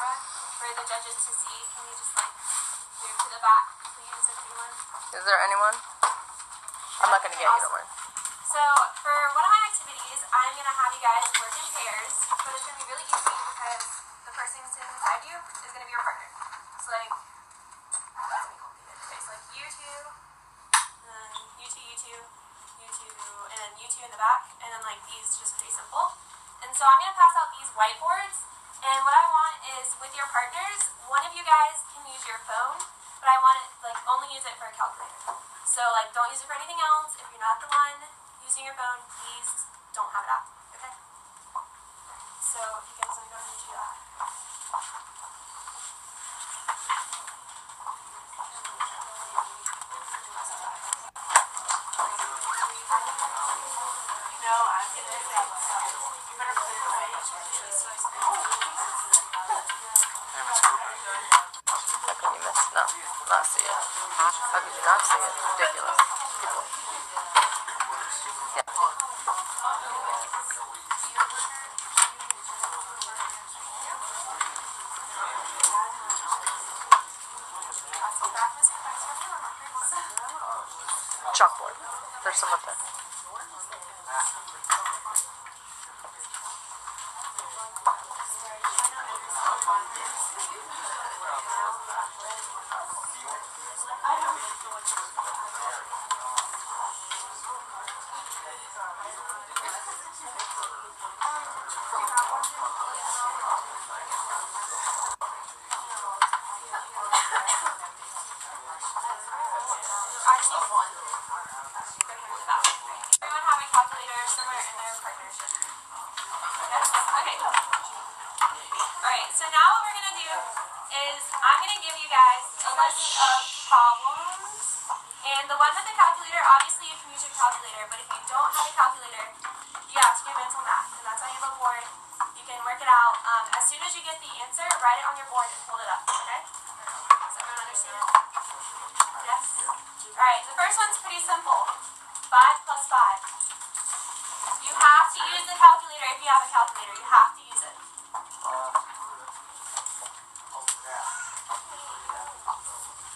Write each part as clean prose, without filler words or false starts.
camera for the judges to see. Can you just like move to the back, please, if anyone? Is there anyone? I'm not gonna get you, don't worry. So for one of my activities, I'm gonna have you guys work in pairs, but it's gonna be really easy because the person sitting beside you is gonna be your partner. So like, that's gonna be complicated. Okay, so like you two, and then you two, and then you two in the back, and then like these just pretty simple. And so I'm gonna pass out these whiteboards, and what I want is with your partners, one of you guys can use your phone, but I want it like only use it for a calculator. So like don't use it for anything else. If you're not the one using your phone, please don't have it out, okay? So if you guys want to go ahead and do that. No, I'm going to do that. You better clear the way. How can you miss? No, not see it. How could you not see it? Ridiculous. People. Yeah. Chalkboard. There's some up there. Everyone have a calculator somewhere in their partnership. Okay. Alright, so now what we're going to do is I'm going to give you guys a list of problems. And the one with the calculator, obviously you can use your calculator, but if you don't have a calculator, you have to do mental math. And that's on your little board. You can work it out. As soon as you get the answer, write it on your board and hold it up, okay? Does everyone understand? Yes? Alright, the first one's pretty simple. 5 plus 5. You have to use the calculator if you have a calculator. You have to use it.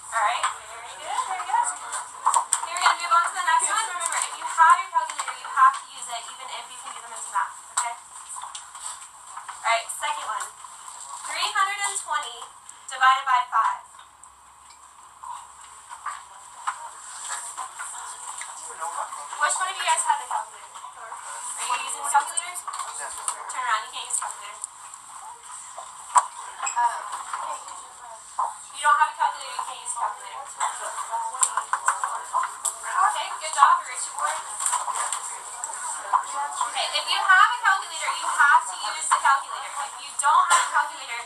Alright, very good, very good. Okay, we're going to move on to the next one. Remember, if you have your calculator, you have to use it even if you can do the mental math, okay? Alright, second one. 320 divided by 5. Which one of you guys have the calculator? Are you using the calculator? Turn around, you can't use the calculator. You don't have a calculator, you can't use the calculator. Okay, good job, erase your board. Okay, if you have a calculator, you have to use the calculator. If you don't have a calculator,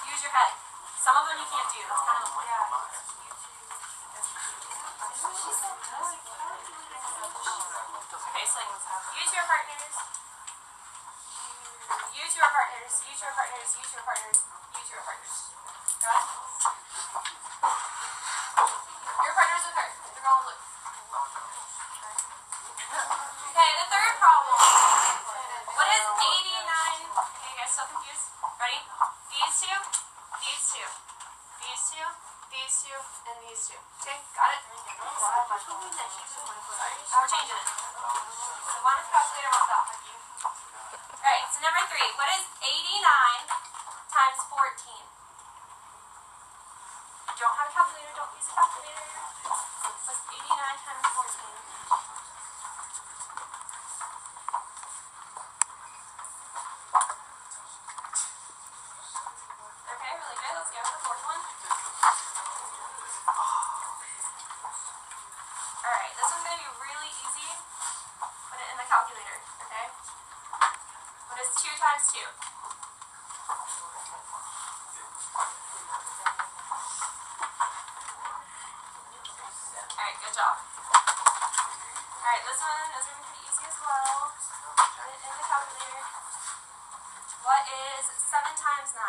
use your head. Some of them you can't do, that's kind of the point. Okay, so like, use your partners. Use your partners, use your partners, use your partners, use your partners. Got it? Your partners with her. They're all blue. Okay, the third problem. What is 89? Okay, you guys still confused? Ready? These two, these two, these two, these two, and these two. Okay, got it? We're changing it. So one is calculator, one's off. Alright, so number 3. What is 89 times 14? If you don't have a calculator, don't use a calculator. What's 89 times 14? Okay, really good. Let's go with the fourth one. Alright, this one's going to be really easy. Put it in the calculator, okay? What is 2 times 2? Alright, good job. Alright, this one is going to be pretty easy as well. Put it in the calculator. What is 7 times 9?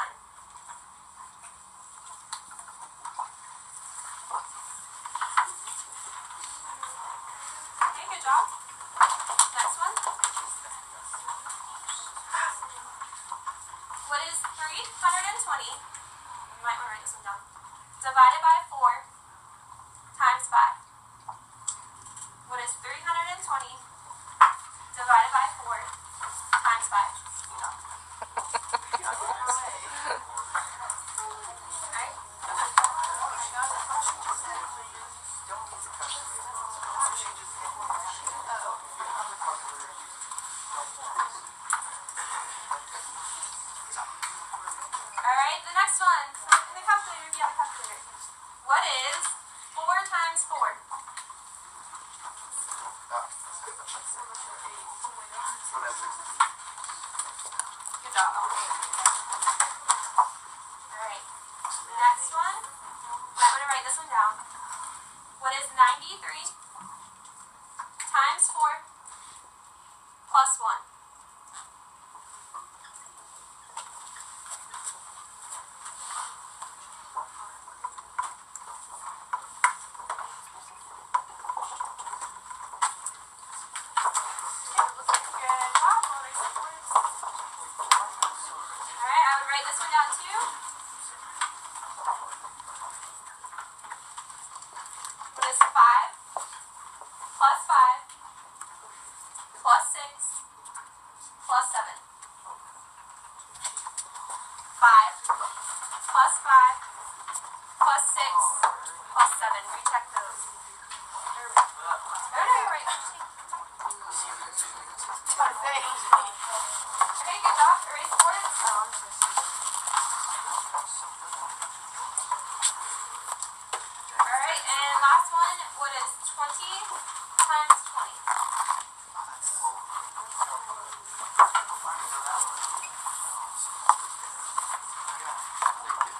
Okay, good job. Next one. What is 320 might want to write this one down. Divided by 4 times 5. What is 320 divided by 4 times 5? Alright, the next one. In the calculator, if you have a calculator. What is 4 times 4? Good job. Alright. Next one. I'm going to write this one down. What is 93 times 4 plus 1? Write this one down too. What is 5 plus 5 plus 6 plus 7? 5 plus 5 plus 6 plus 7. Recheck those. No, you're right. Okay, good job. Erase board. Alright, and last one, what is 20 times 20?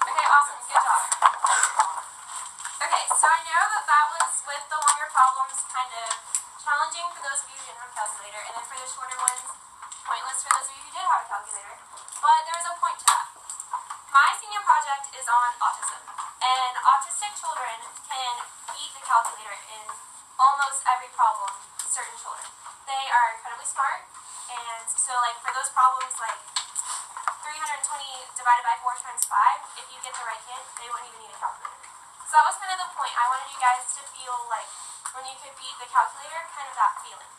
Okay, awesome, good job. Okay, so I know that was, with the longer problems, kind of challenging for those of you who didn't have a calculator, and then for the shorter ones, pointless for those of you who did have a calculator. But there's a point to that. My senior project is on autism, and autistic children can beat the calculator in almost every problem, certain children. They are incredibly smart, and so like for those problems like 320 divided by 4 times 5, if you get the right kid, they won't even need a calculator. So that was kind of the point. I wanted you guys to feel like when you could beat the calculator, kind of that feeling.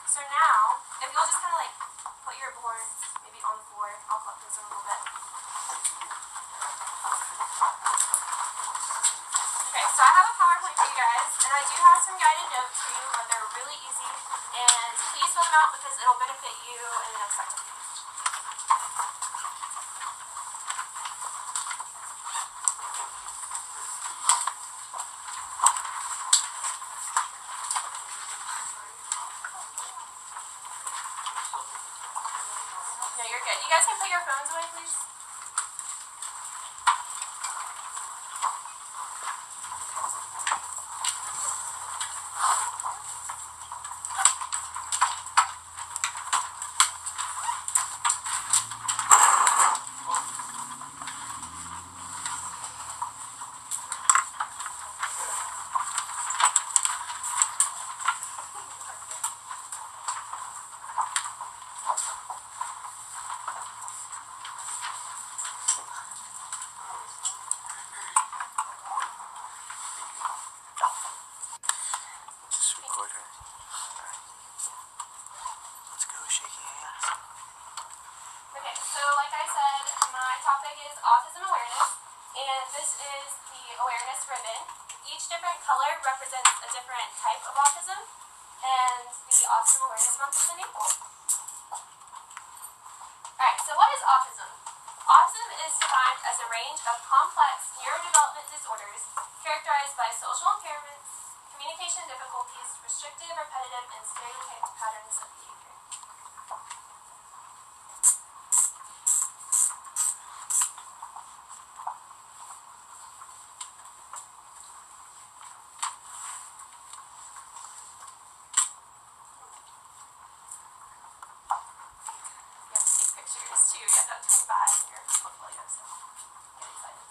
So now, if you'll just kind of like put your boards maybe on the floor, I'll flip this one a little bit. Okay, so I have a PowerPoint for you guys, and I do have some guided notes for you, but they're really easy, and please fill them out because it'll benefit you in the next section. No, you're good. You guys can put your phones away, please. Okay, so like I said, my topic is autism awareness, and this is the awareness ribbon. Each different color represents a different type of autism, and the Autism Awareness Month is in April. Alright, so what is autism? Autism is defined as a range of complex neurodevelopment disorders characterized by social impairments, communication difficulties, restrictive, repetitive, and stereotyped patterns of behavior. You have to take pictures too. You have to have 25 in your portfolio, so get excited.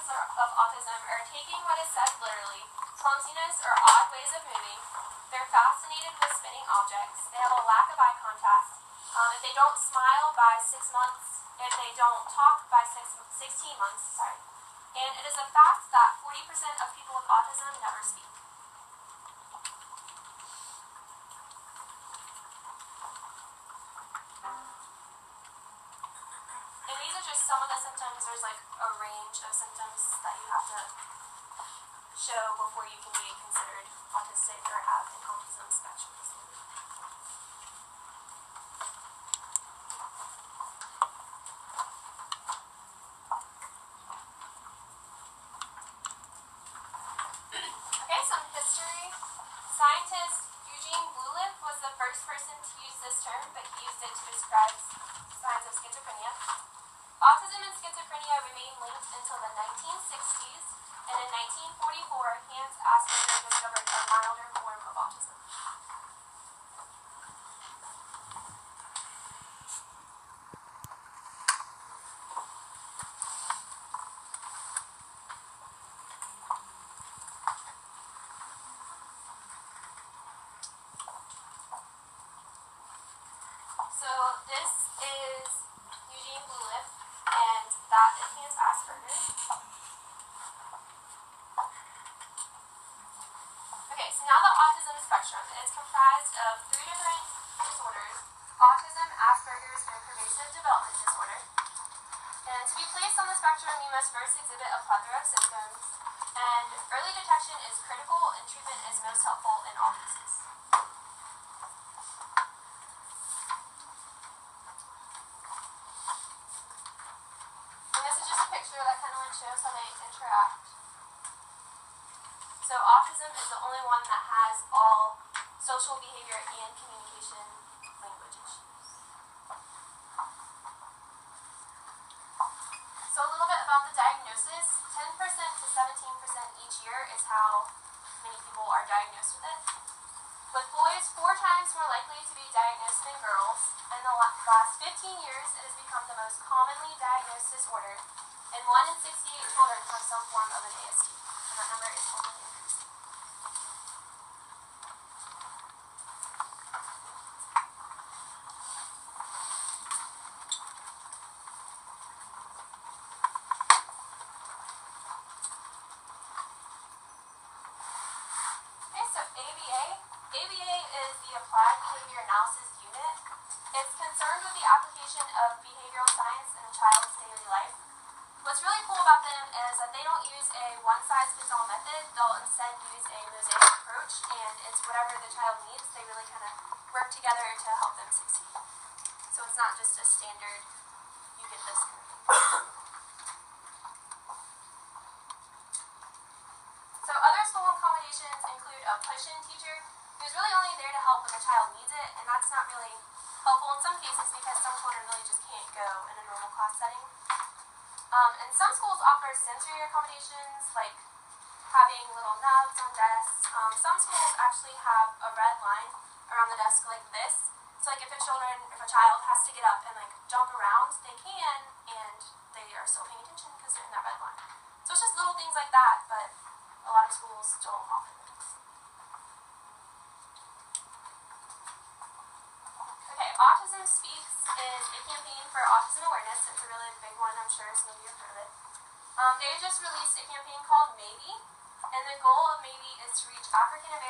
symptoms of autism are taking what is said literally, clumsiness or odd ways of moving. They're fascinated with spinning objects. They have a lack of eye contact. If they don't smile by 6 months, if they don't talk by 16 months, and it is a fact that 40% of people with autism never speak. And these are just some of the symptoms. There's like a range of symptoms that you have to show before you can be considered autistic or have an autism spectrum disorder. Okay, some history. Scientist Eugene Blulip was the first person to use this term, but he used it to describe signs of schizophrenia. Autism and schizophrenia remained linked until the 1960s, and in 1944, Hans Asperger discovered a milder form of autism. So this is Eugene Blulip, and that is Hans Asperger. Okay, so now the autism spectrum is comprised of 3 different disorders: autism, Asperger's, and pervasive development disorder. And to be placed on the spectrum, you must first exhibit a plethora of symptoms, and early detection is critical and treatment is most helpful in all cases. And this is just a picture that kind of shows how they interact. So autism is the only one that has all social behavior and communication language issues. So a little bit about the diagnosis. 10% to 17% each year is how many people are diagnosed with it. With boys, 4 times more likely to be diagnosed than girls. In the last 15 years, it has become the most commonly diagnosed disorder, and 1 in 68 children have some form of an ASD, and that number is only increasing. Okay, so ABA is the Applied Behavior Analysis Unit. It's concerned with the application of behavioral science in a child's daily life. What's really cool about them is that they don't use a one-size-fits-all method. They'll instead use a mosaic approach, and it's whatever the child needs. They really kind of work together to help them succeed. So it's not just a standard, you get this kind of thing. So other school accommodations include a push-in teacher who's really only there to help when the child needs it, and that's not really helpful in some cases because some children really just can't go in a normal class setting. And some schools offer sensory accommodations, like having little nubs on desks. Some schools actually have a red line around the desk like this. So like if a child has to get up and like jump around, they can, and they are still paying attention because they're in that red line. So it's just little things like that, but a lot of schools don't offer those. Okay, Autism Speaks is a campaign for autism awareness. It's a really big one, I'm sure some of you have heard of it. They just released a campaign called Maybe, and the goal of Maybe is to reach African American